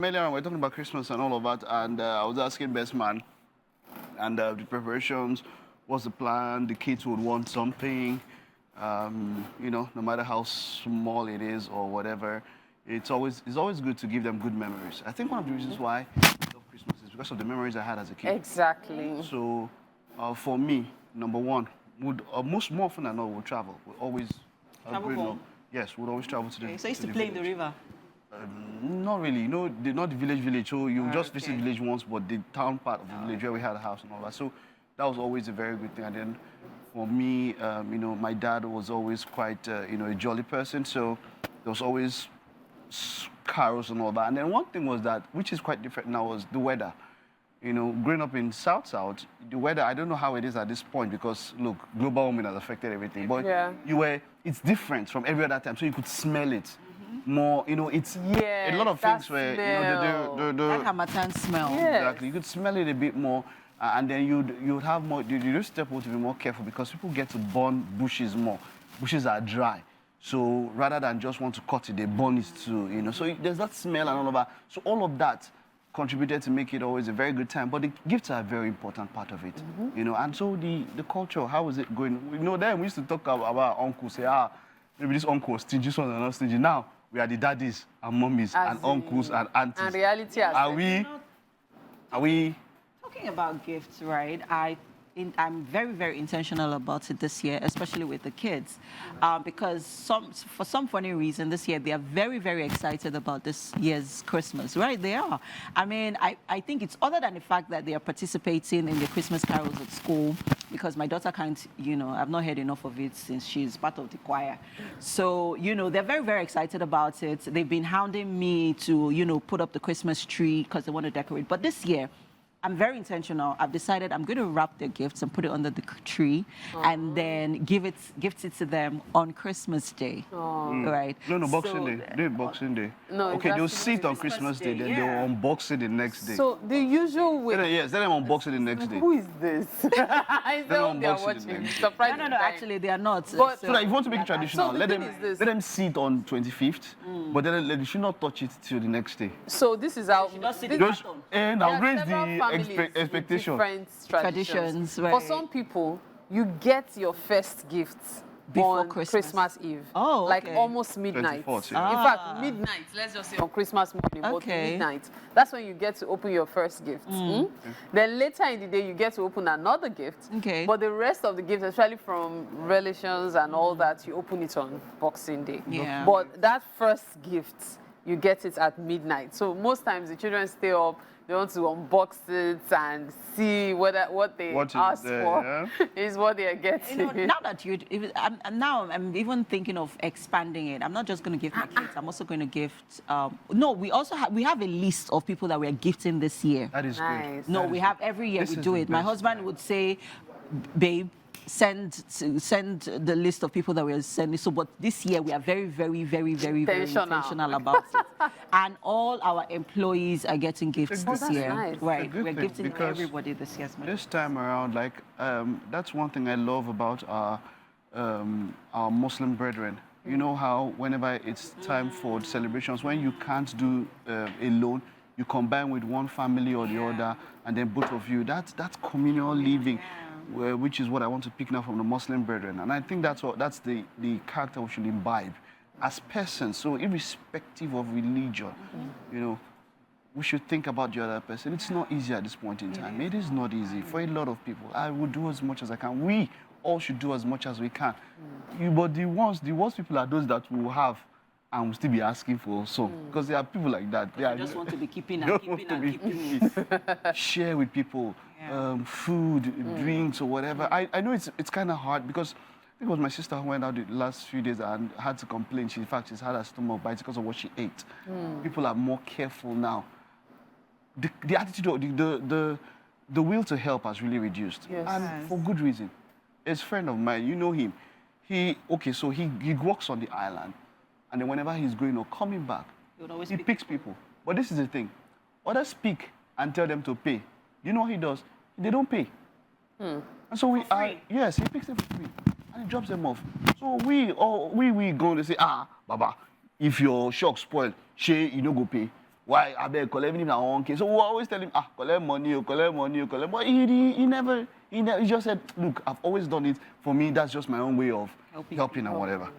Earlier, we're talking about Christmas and all of that, and I was asking best man, and the preparations, what's the plan? The kids would want something, no matter how small it is or whatever. It's always good to give them good memories. I think one of the reasons why I love Christmas is because of the memories I had as a kid. Exactly. So, for me, number one, would most more often than not, would travel. Would always Travel home? Yes, would always travel to the. Okay, so I used to to the play in the village. river. Not really. No, not the village. So you just visit Okay. village once, but the town part of the village where we had a house and all that. So that was always a very good thing. And then for me, my dad was always quite, a jolly person. So there was always carols and all that. And then one thing was that, which is quite different now, was the weather. Growing up in South, the weather, I don't know how it is at this point because, look, global warming has affected everything. But Yeah. it's different from every other time. So you could smell it more, it's a lot of that things where, smell. That Hamatan smell. Yeah. exactly, you could smell it a bit more. And then you'd have more, you just step out to be more careful because people get to burn bushes more. Bushes are dry. So rather than just want to cut it, they burn it too, So there's that smell and all of that. So all of that contributed to make it always a very good time. But the gifts are a very important part of it, And so the culture, how is it going? Then we used to talk about uncles, say, maybe this uncle was stingy, this one are not stingy. Now we are the daddies and mummies As and uncles and aunties. And reality has Are set. we? Talking about gifts, right? I'm very, very intentional about it this year, especially with the kids, because for some funny reason this year they are very, very excited about this year's Christmas, right? They are. I mean, I think it's other than the fact that they are participating in the Christmas carols at school, because my daughter can't, I've not heard enough of it since she's part of the choir. So, they're very, very excited about it. They've been hounding me to, put up the Christmas tree because they want to decorate. But this year, I'm very intentional. I've decided I'm going to wrap their gifts and put it under the tree and then gift it to them on Christmas Day, right? No, So, Boxing Day. Do it Boxing Day. No, okay, they'll exactly. see it on Christmas Day, then yeah. they'll unbox it the next day. So the usual way. Yes, then they'll unbox it the next day. Who is this? I know they are unbox it watching. next. Surprise! No, actually, they are not. But- So that if you want to make it yeah, traditional, So the let thing them is this. let them see it on 25th, but then they should not touch it till the next day. So this is how. just see the this- carton. And there I'll are raise several the families with expectation. Different Traditions, For right. some people, you get your first gifts Before on Christmas. Eve. Oh, like okay. almost midnight. 24th, In yeah. fact, midnight. Let's just say on Christmas morning, but Okay. midnight. That's when you get to open your first gift. Then later in the day, you get to open another gift. Okay. But the rest of the gifts, especially from relations and all that, you open it on Boxing Day. Yeah. But that first gift, you get it at midnight. So most times the children stay up. They want to unbox it and see what they What is asked there, for is what they are getting. Now that I'm even thinking of expanding it. I'm not just going to give my kids. I'm also going to gift. No, we have a list of people that we are gifting this year. That is Nice. good. No, That we is have good. every year This we is do the it. My best husband time. would say, babe, send the list of people that we are sending. So, but this year we are very, very, very, very, very Intentional. intentional about it. And all our employees are getting gifts Oh, this that's year. nice. Right, It's a good we're thing gifting because everybody this year. This time around, that's one thing I love about our Muslim brethren. You know how whenever it's time for celebrations, when you can't do alone, you combine with one family or the other, and then both of you. That's communal living, which is what I want to pick now from the Muslim brethren. And I think that's the character we should imbibe as persons. So irrespective of religion, we should think about the other person. It's not easy at this point in time. It is not easy for a lot of people. I will do as much as I can. We all should do as much as we can. But the worst people are those that will have and will still be asking for some. Because there are people like that. They just want to be keeping they and want keeping to and be- keeping. share with people, food, drinks, or whatever. I know it's kind of hard because I think it was my sister who went out the last few days and had to complain. In fact, she's had a stomach bite because of what she ate. People are more careful now. The attitude, the will to help has really reduced, Yes. and for good reason. A friend of mine, you know him. He works on the island, and then whenever he's going or coming back, He would always he pick picks people. But this is the thing: others speak and tell them to pay. You know what he does? They don't pay. And so For free? yes, he picks them for free and he drops them off. So we going to say, Baba, if your shock spoil, you no go pay. why I beg collect even if I want kids. So we always tell him, collect money, collect money, collect. But he never, he just said, look, I've always done it. For me, that's just my own way of helping and whatever.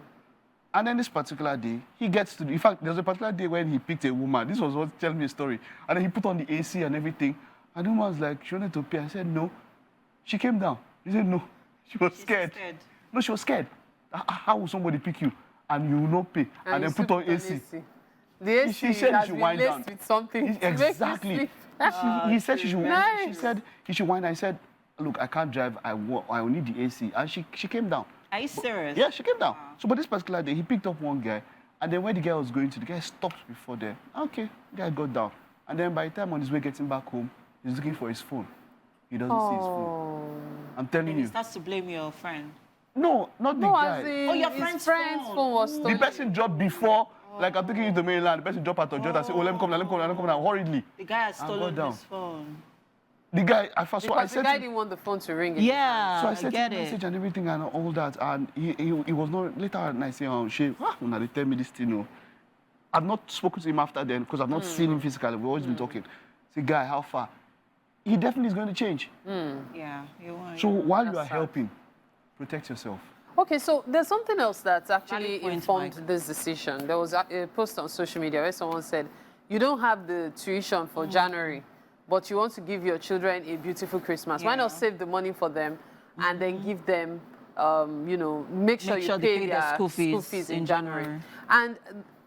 And then this particular day, he gets to, in fact, there's a particular day when he picked a woman. This was what telling me a story. And then he put on the AC and everything. And the woman was like, she wanted to pay. I said, no. She came down. He said, no. She was scared. No, she was scared. How will somebody pick you and you will not pay? And then put on AC. The AC she said has she should been wind laced down. With something Exactly. He said she should. Nice. She said he should wind. I said, look, I can't drive. I will need the AC. And she came down. Are you serious? Yeah, she came down. So, but this particular day, he picked up one guy, and then when the guy was going to, the guy stopped before them. Okay, the guy got down. And then by the time on his way getting back home, he's looking for his phone. He doesn't see his phone. I'm telling And you. he starts to blame your friend. No, not the guy. Your friend's phone was stolen. The person dropped before, like I'm taking you to mainland, the person dropped at Toyota and said, let me come now, hurriedly. The guy has stolen his phone. The guy, Because the guy didn't want the phone to ring. Yeah, so I sent get him a it. message and everything and all that, and he was not, later and I say, when they tell me this thing, no. I've not spoken to him after then, because I've not seen him physically, we've always been talking. Say, guy, how far? He definitely is going to change. Yeah, you want. So while you are helping, protect yourself. Okay, so there's something else that actually Valid point, informed Mike. this decision. There was a post on social media where someone said, you don't have the tuition for January, but you want to give your children a beautiful Christmas. Why not save the money for them and then give them, make sure you pay their school fees in January. And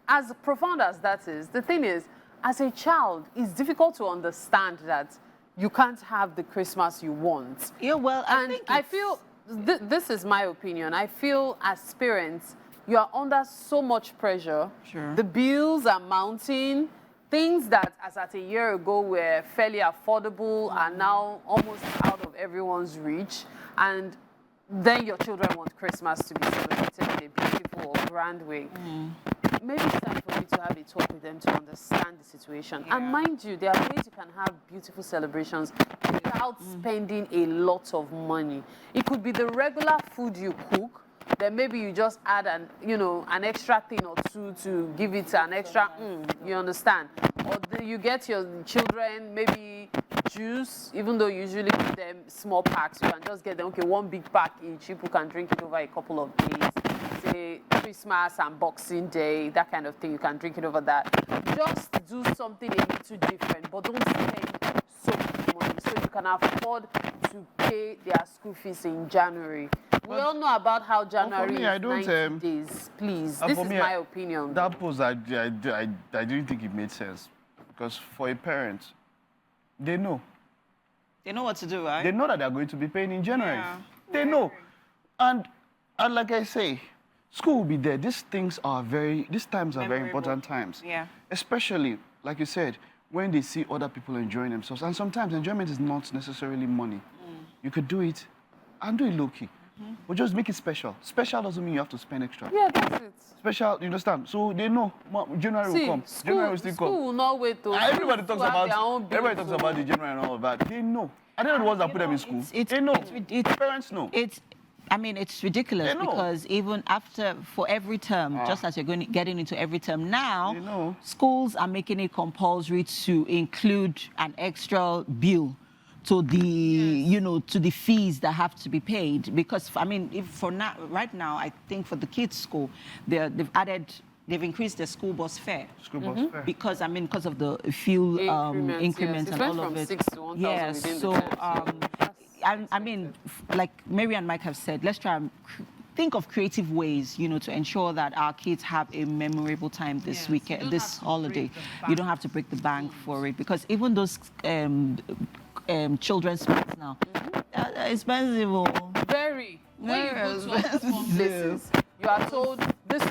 as profound as that is, the thing is, as a child, it's difficult to understand that you can't have the Christmas you want. Yeah, well, I feel, this is my opinion, I feel as parents, you are under so much pressure. Sure. The bills are mounting. Things that, as at a year ago, were fairly affordable are now almost out of everyone's reach. And then your children want Christmas to be celebrated in a beautiful or grand way. Maybe it's time for you to have a talk with them to understand the situation. And mind you, there are ways you can have beautiful celebrations without spending a lot of money. It could be the regular food you cook, then maybe you just add an extra thing or two to give it an extra, you understand? Or you get your children maybe juice, even though you usually give them small packs, you can just get them, one big pack each. People can drink it over a couple of days. Say Christmas and Boxing Day, that kind of thing, you can drink it over that. Just do something a little different, but don't spend so much money so you can afford to pay their school fees in January. We all know about how January me, is 90 days. Please, this is my opinion. That post, I didn't think it made sense. Because for a parent, they know. They know what to do, right? They know that they're going to be paying in January. Yeah. They know. And like I say, school will be there. These times are very important times. Yeah. Especially, like you said, when they see other people enjoying themselves. And sometimes enjoyment is not necessarily money. You could do it and do it low-key. But just make it special. Special doesn't mean you have to spend extra. Yeah, that's it. Special, you understand? So they know January will come. January will still come. School will not wait till Everybody talks about the the January and all of that. They know. And they're the ones that put them in school. They know. Parents know. It's ridiculous because even for every term, just as you're getting into every term now, schools are making it compulsory to include an extra bill to the to the fees that have to be paid, because right now I think for the kids' school they've increased the school bus fare. Because because of the fuel increments and all of it. 6 to 1,000 Yes, within so the term. like Mary and Mike have said, let's try and think of creative ways, to ensure that our kids have a memorable time this weekend, this holiday. You don't have to break the bank for it, because even those children's snacks now, expensive. Very. When you go to other places, you are told this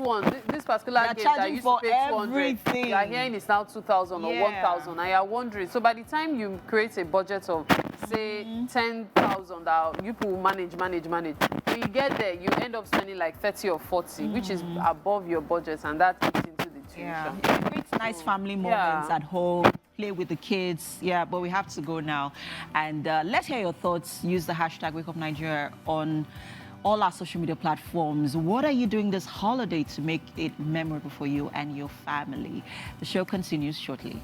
particular game that used to pay 200, you are hearing it's now 2,000 or 1,000, and you are wondering. So by the time you create a budget of, say, 10,000, you people manage. When you get there, you end up spending like 30 or 40, which is above your budget, and that eats into the tuition. Yeah, it creates nice family moments at home. Play with the kids, but we have to go now. And let's hear your thoughts. Use the hashtag #WakeUpNigeria on all our social media platforms. What are you doing this holiday to make it memorable for you and your family? The show continues shortly.